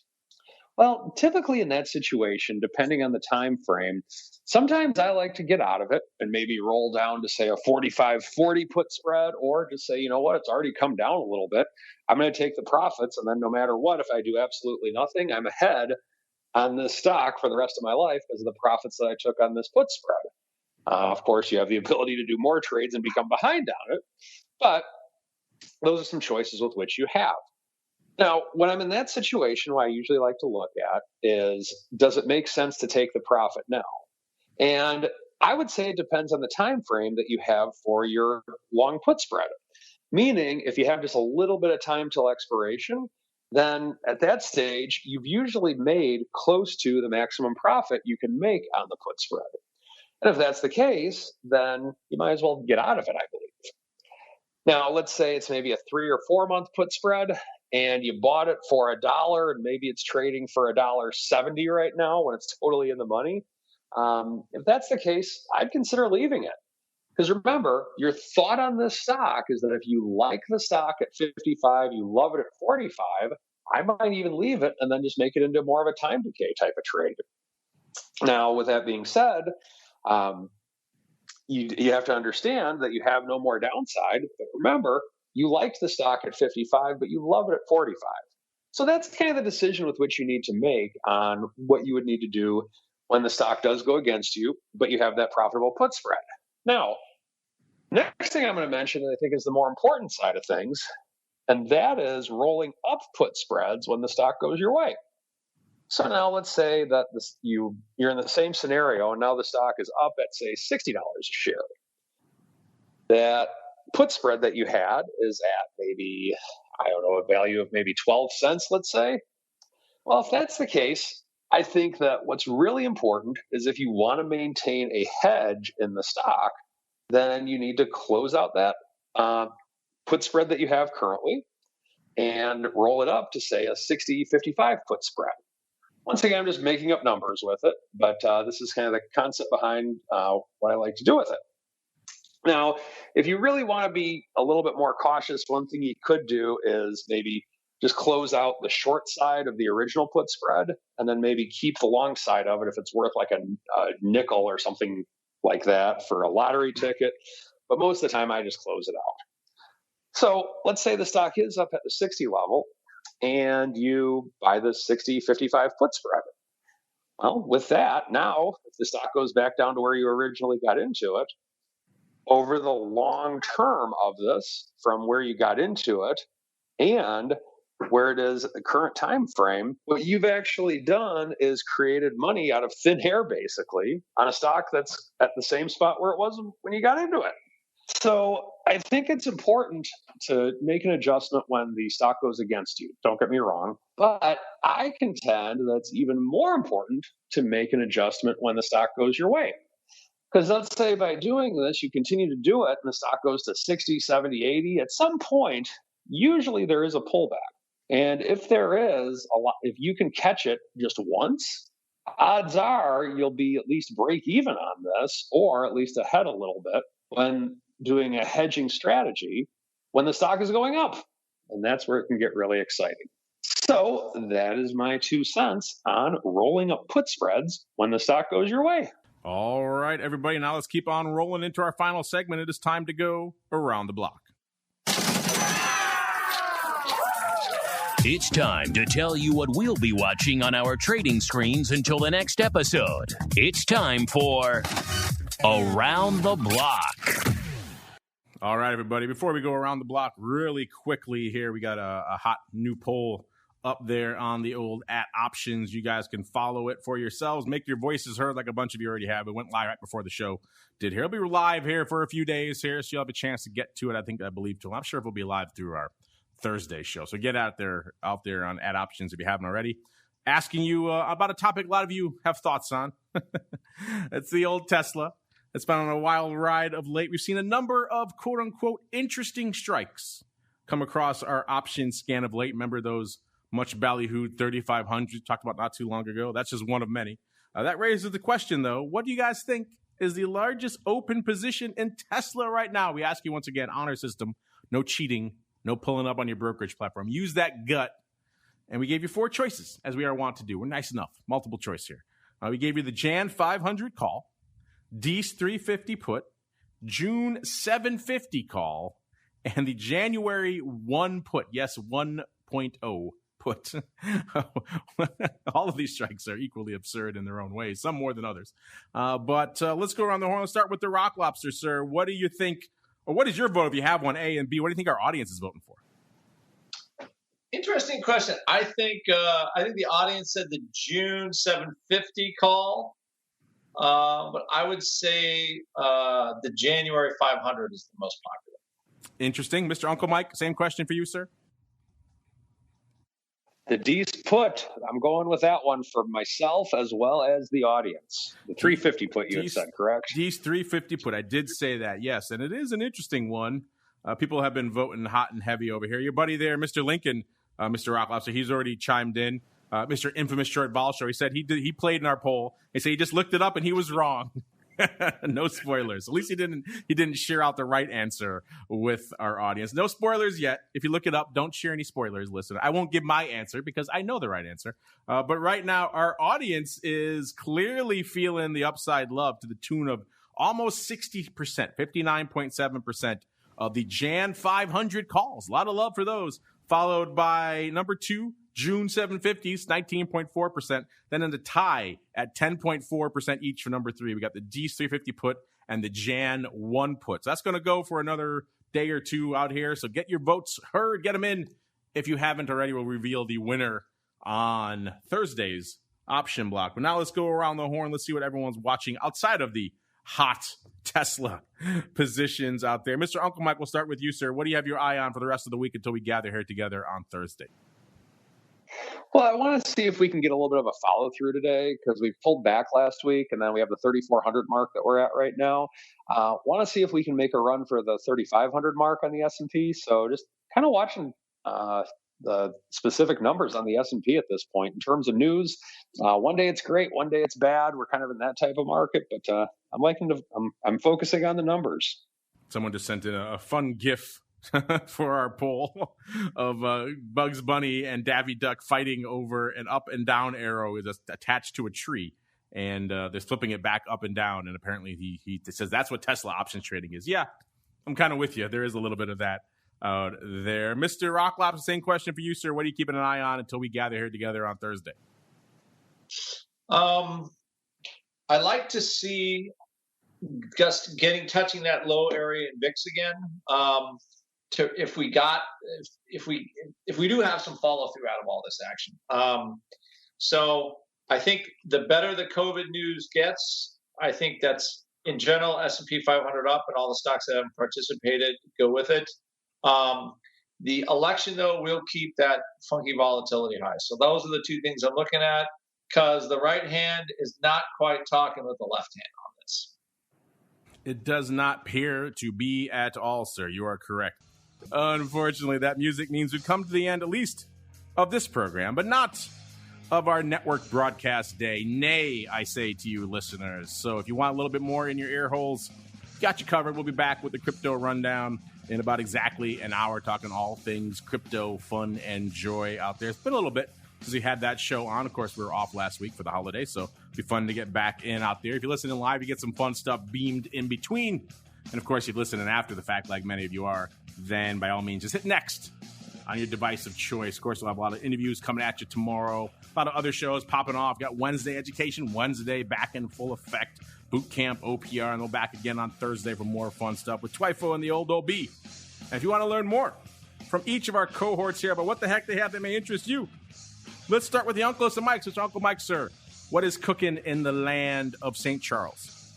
Well, typically in that situation, depending on the time frame, sometimes I like to get out of it and maybe roll down to, say, a 45-40 put spread, or just say, you know what, it's already come down a little bit. I'm going to take the profits, and then no matter what, if I do absolutely nothing, I'm ahead on this stock for the rest of my life because of the profits that I took on this put spread. Of course, you have the ability to do more trades and become behind on it, but those are some choices with which you have. Now, when I'm in that situation, what I usually like to look at is, does it make sense to take the profit now? And I would say it depends on the time frame that you have for your long put spread. Meaning, if you have just a little bit of time till expiration, then at that stage, you've usually made close to the maximum profit you can make on the put spread. And if that's the case, then you might as well get out of it, I believe. Now, let's say it's maybe a 3 or 4 month put spread, and you bought it for $1, and maybe it's trading for $1.70 right now when it's totally in the money. If that's the case, I'd consider leaving it. Because remember, your thought on this stock is that if you like the stock at 55, you love it at 45, I might even leave it and then just make it into more of a time decay type of trade. Now, with that being said, you have to understand that you have no more downside. But remember, you liked the stock at 55, but you love it at 45. So that's kind of the decision with which you need to make on what you would need to do when the stock does go against you, but you have that profitable put spread. Now, next thing I'm going to mention, I think, is the more important side of things, and that is rolling up put spreads when the stock goes your way. So now let's say that you're in the same scenario, and now the stock is up at, say, $60 a share. That put spread that you had is at maybe, I don't know, a value of maybe 12 cents, let's say. Well, if that's the case, I think that what's really important is if you want to maintain a hedge in the stock, then you need to close out that put spread that you have currently and roll it up to, say, a 60-55 put spread. Once again, I'm just making up numbers with it, but this is kind of the concept behind what I like to do with it. Now, if you really want to be a little bit more cautious, one thing you could do is maybe just close out the short side of the original put spread and then maybe keep the long side of it if it's worth like a nickel or something like that for a lottery ticket. But most of the time, I just close it out. So let's say the stock is up at the 60 level and you buy the 60-55 put spread. Well, with that, now, if the stock goes back down to where you originally got into it, over the long term of this, from where you got into it and where it is at the current time frame, what you've actually done is created money out of thin air, basically, on a stock that's at the same spot where it was when you got into it. So I think it's important to make an adjustment when the stock goes against you. Don't get me wrong. But I contend that it's even more important to make an adjustment when the stock goes your way. Because let's say by doing this, you continue to do it, and the stock goes to 60, 70, 80. At some point, usually there is a pullback. And if there is a lot, if you can catch it just once, odds are you'll be at least break even on this, or at least ahead a little bit when doing a hedging strategy when the stock is going up. And that's where it can get really exciting. So that is my 2 cents on rolling up put spreads when the stock goes your way. All right, everybody. Now let's keep on rolling into our final segment. It is time to go around the block. It's time to tell you what we'll be watching on our trading screens until the next episode. It's time for Around the Block. All right, everybody. Before we go around the block really quickly here, we got a hot new poll up there on the old @options. You guys can follow it for yourselves. Make your voices heard like a bunch of you already have. It went live right before the show did here. It'll be live here for a few days here, so you'll have a chance to get to it. I believe, till I'm sure if it'll be live through our Thursday show. So get out there on @options if you haven't already. Asking you about a topic a lot of you have thoughts on. It's the old Tesla. It's been on a wild ride of late. We've seen a number of quote-unquote interesting strikes come across our option scan of late. Remember those much ballyhooed 3,500 talked about not too long ago? That's just one of many. That raises the question, though. What do you guys think is the largest open position in Tesla right now? We ask you once again, honor system, no cheating, no pulling up on your brokerage platform. Use that gut. And we gave you 4 choices, as we are wont to do. We're nice enough. Multiple choice here. We gave you the Jan 500 call, D's 350 put, June 750 call, and the January 1 put. Yes, 1.0 put. All of these strikes are equally absurd in their own ways, some more than others. But let's go around the horn. Let's start with the Rock Lobster, sir. What do you think, or what is your vote if you have one, A, and B? What do you think our audience is voting for? Interesting question. I think the audience said the June 750 call, but I would say the January 500 is the most popular. Interesting. Mr. Uncle Mike, same question for you, sir. The D's put, I'm going with that one for myself as well as the audience. The 350 put you had said, correct? D's 350 put. I did say that, yes. And it is an interesting one. People have been voting hot and heavy over here. Your buddy there, Mr. Lincoln, Mr. Rock Lobster, he's already chimed in. Mr. Infamous Short Vol Show, he said he played in our poll. He said he just looked it up and he was wrong. No spoilers. At least he didn't share out the right answer with our audience. No spoilers yet. If you look it up, don't share any spoilers. Listen, I won't give my answer because I know the right answer. But right now, our audience is clearly feeling the upside love to the tune of almost 60%, 59.7% of the Jan 500 calls. A lot of love for those. Followed by number 2, June 750s, 19.4%. Then in the tie at 10.4% each for number 3. We got the D's 350 put and the Jan 1 put. So that's going to go for another day or two out here. So get your votes heard. Get them in. If you haven't already, we'll reveal the winner on Thursday's option block. But now let's go around the horn. Let's see what everyone's watching outside of the hot Tesla positions out there. Mr. Uncle Mike, we'll start with you, sir. What do you have your eye on for the rest of the week until we gather here together on Thursday? Well, I want to see if we can get a little bit of a follow through today because we pulled back last week, and then we have the 3,400 mark that we're at right now. Want to see if we can make a run for the 3,500 mark on the S&P. So just kind of watching the specific numbers on the S&P at this point in terms of news. One day it's great, one day it's bad. We're kind of in that type of market, but I'm focusing on the numbers. Someone just sent in a fun GIF for our poll of Bugs Bunny and Daffy Duck fighting over an up and down arrow is attached to a tree, and they're flipping it back up and down. And apparently he says that's what Tesla options trading is. Yeah, I'm kind of with you. There is a little bit of that out there. Mr. Rocklop, same question for you, sir. What are you keeping an eye on until we gather here together on Thursday? I like to see just touching that low area in VIX again. If we do have some follow through out of all this action. So I think the better the COVID news gets, I think that's in general S&P 500 up and all the stocks that haven't participated go with it. The election though will keep that funky volatility high. So those are the two things I'm looking at because the right hand is not quite talking with the left hand on this. It does not appear to be at all, sir. You are correct. Unfortunately, that music means we've come to the end, at least, of this program, but not of our network broadcast day. Nay, I say to you, listeners. So if you want a little bit more in your ear holes, got you covered. We'll be back with the crypto rundown in about exactly an hour, talking all things crypto, fun, and joy out there. It's been a little bit since we had that show on. Of course, we were off last week for the holiday, so it'll be fun to get back in out there. If you're listening live, you get some fun stuff beamed in between. And, of course, if you're listening after the fact, like many of you are, then by all means, just hit next on your device of choice. Of course, we'll have a lot of interviews coming at you tomorrow. A lot of other shows popping off. Got Wednesday Education Wednesday back in full effect. Boot Camp, OPR, and we'll back again on Thursday for more fun stuff with Twifo and the old OB. And if you want to learn more from each of our cohorts here about what the heck they have that may interest you, let's start with the Uncles and Mikes. It's Uncle Mike, sir. What is cooking in the land of St. Charles?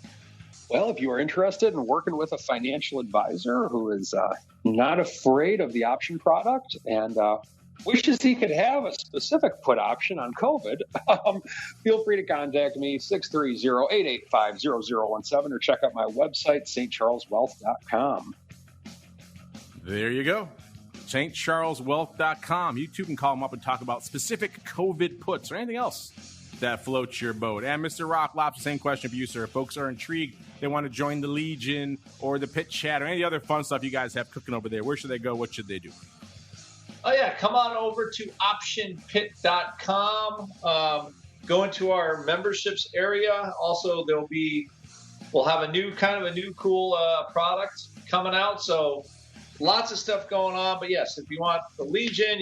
Well, if you are interested in working with a financial advisor who is not afraid of the option product and wishes he could have a specific put option on COVID, feel free to contact me, 630-885-0017, or check out my website, stcharleswealth.com. There you go. stcharleswealth.com. You too can call them up and talk about specific COVID puts or anything else that floats your boat. And Mr. Rock Lops, same question for you, sir. If folks are intrigued, they want to join the Legion or the Pit Chat or any other fun stuff you guys have cooking over there, where should they go? What should they do? Oh, yeah. Come on over to optionpit.com. Go into our memberships area. Also, we'll have a new cool product coming out. So lots of stuff going on. But yes, if you want the Legion,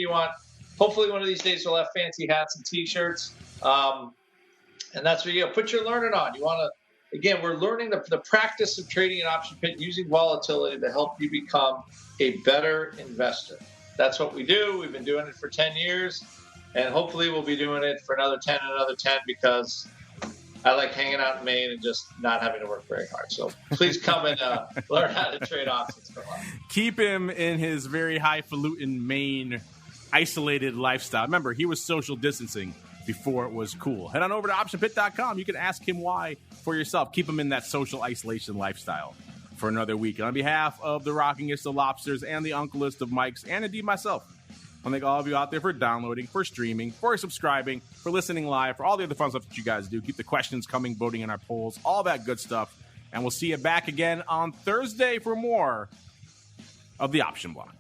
hopefully one of these days we'll have fancy hats and T-shirts. And that's where you go. Put your learning on. We're learning the practice of trading an option pit using volatility to help you become a better investor. That's what we do. We've been doing it for 10 years, and hopefully we'll be doing it for another 10 and another 10 because I like hanging out in Maine and just not having to work very hard. So please come and learn how to trade options for life. Keep him in his very highfalutin Maine isolated lifestyle. Remember, he was social distancing before it was cool. Head on over to optionpit.com. You can ask him why for yourself. Keep him in that social isolation lifestyle for another week. And on behalf of the Rockingest of Lobsters and the Uncleest of Mikes, and indeed myself, I thank all of you out there for downloading, for streaming, for subscribing, for listening live, for all the other fun stuff that you guys do. Keep the questions coming, voting in our polls, all that good stuff. And we'll see you back again on Thursday for more of the Option Block.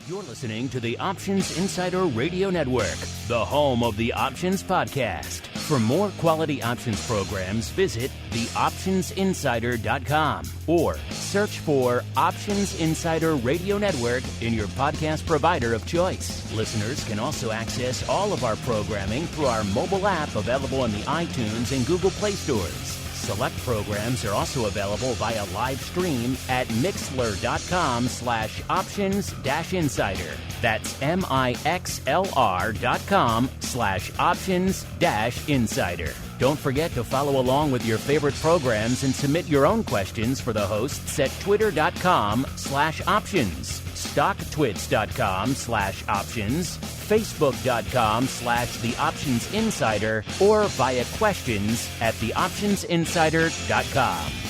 You're listening to the Options Insider Radio Network, the home of the Options Podcast. For more quality options programs, visit theoptionsinsider.com or search for Options Insider Radio Network in your podcast provider of choice. Listeners can also access all of our programming through our mobile app available in the iTunes and Google Play stores. select programs are also available via live stream at mixlr.com/options-insider. That's mixlr.com/options-insider. Don't forget to follow along with your favorite programs and submit your own questions for the hosts at twitter.com/options, stocktwits.com/options, facebook.com/theoptionsinsider, or via questions@theoptionsinsider.com.